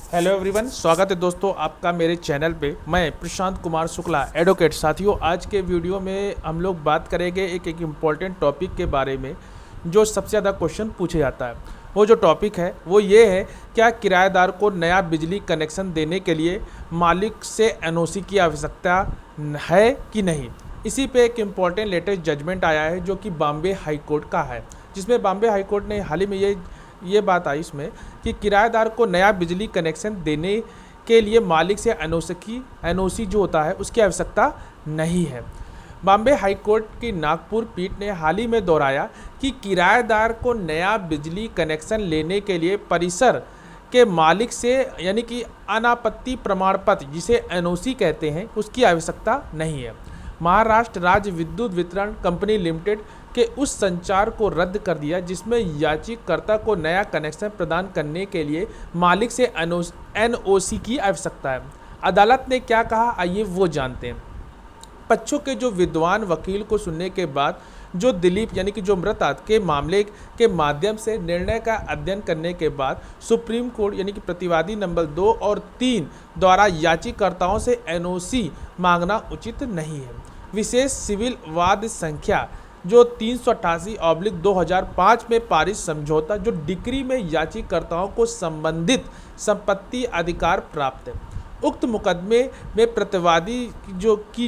Hello everyone, स्वागत है दोस्तों आपका मेरे चैनल पे। मैं प्रशांत कुमार शुक्ला, एडवोकेट। साथियों, आज के वीडियो में हम लोग बात करेंगे एक इम्पॉर्टेंट टॉपिक के बारे में जो सबसे ज़्यादा क्वेश्चन पूछे जाता है। वो जो टॉपिक है वो ये है, क्या किराएदार को नया बिजली कनेक्शन देने के लिए मालिक से एनओसी की आवश्यकता है कि नहीं। इसी पे एक इम्पॉर्टेंट लेटेस्ट जजमेंट आया है जो कि बॉम्बे हाई कोर्ट का है, जिसमें बॉम्बे हाई कोर्ट ने हाल ही में ये बात आई इसमें कि किराएदार को नया बिजली कनेक्शन देने के लिए मालिक से एनओसी जो होता है उसकी आवश्यकता नहीं है। बॉम्बे हाई कोर्ट की नागपुर पीठ ने हाल ही में दोहराया कि किराएदार को नया बिजली कनेक्शन लेने के लिए परिसर के मालिक से यानी कि अनापत्ति प्रमाण पत्र, जिसे एनओसी कहते हैं, उसकी आवश्यकता नहीं है। महाराष्ट्र राज्य विद्युत वितरण कंपनी लिमिटेड के उस संचार को रद्द कर दिया जिसमें याचिकाकर्ता को नया कनेक्शन प्रदान करने के लिए मालिक से एनओसी की आवश्यकता है। अदालत ने क्या कहा, आइए वो जानते हैं। पक्षों के जो विद्वान वकील को सुनने के बाद जो दिलीप यानी कि जो मृत के मामले के माध्यम से निर्णय का अध्ययन करने के बाद सुप्रीम कोर्ट यानी कि प्रतिवादी नंबर 2 और 3 द्वारा याचिकाकर्ताओं से एनओसी मांगना उचित नहीं है। विशेष सिविल वाद संख्या जो 388/2005 में पारित समझौता जो डिक्री में याचिकाकर्ताओं को संबंधित संपत्ति अधिकार प्राप्त है। उक्त मुकदमे में प्रतिवादी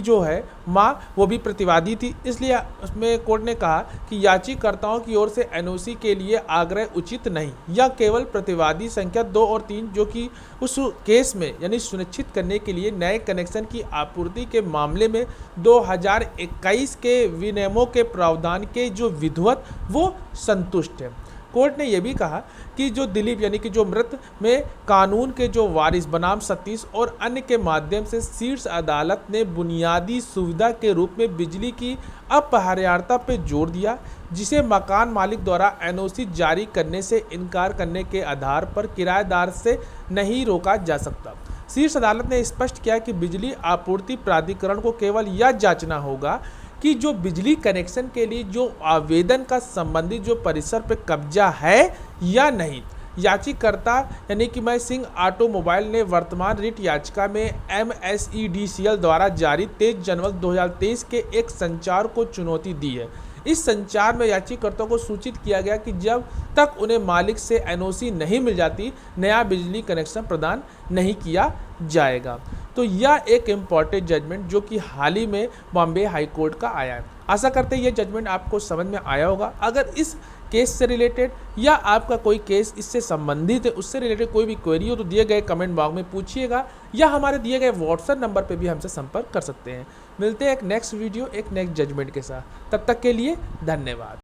जो है माँ वो भी प्रतिवादी थी, इसलिए उसमें कोर्ट ने कहा कि याचिकाकर्ताओं की ओर से एनओसी के लिए आग्रह उचित नहीं, या केवल प्रतिवादी संख्या 2 और 3 जो कि उस केस में यानी सुनिश्चित करने के लिए नए कनेक्शन की आपूर्ति के मामले में 2021 के विनियमों के प्रावधान के जो विधिवत वो संतुष्ट है। कोर्ट ने यह भी कहा कि जो दिलीप यानी कि जो मृत में कानून के जो वारिस बनाम सतीश और अन्य के माध्यम से शीर्ष अदालत ने बुनियादी सुविधा के रूप में बिजली की अपरिहार्यता पर जोर दिया, जिसे मकान मालिक द्वारा एनओसी जारी करने से इनकार करने के आधार पर किराएदार से नहीं रोका जा सकता। शीर्ष अदालत ने स्पष्ट किया कि बिजली आपूर्ति प्राधिकरण को केवल यह जांचना होगा कि जो बिजली कनेक्शन के लिए जो आवेदन का संबंधित जो परिसर पर कब्जा है या नहीं। याचिकाकर्ता यानी कि मैं सिंह ऑटोमोबाइल ने वर्तमान रिट याचिका में एमएसईडीसीएल द्वारा जारी 23 जनवरी 2023 के एक संचार को चुनौती दी है। इस संचार में याचिकाकर्ता को सूचित किया गया कि जब तक उन्हें मालिक से एनओसी नहीं मिल जाती नया बिजली कनेक्शन प्रदान नहीं किया जाएगा। तो यह एक इम्पॉर्टेंट जजमेंट जो कि हाल ही में बॉम्बे हाई कोर्ट का आया है। आशा करते हैं यह जजमेंट आपको समझ में आया होगा। अगर इस केस से रिलेटेड या आपका कोई केस इससे संबंधित है, उससे रिलेटेड कोई भी क्वेरी हो तो दिए गए कमेंट बॉक्स में पूछिएगा, या हमारे दिए गए व्हाट्सएप नंबर पर भी हमसे संपर्क कर सकते हैं। मिलते हैं एक नेक्स्ट वीडियो एक नेक्स्ट जजमेंट के साथ, तब तक के लिए धन्यवाद।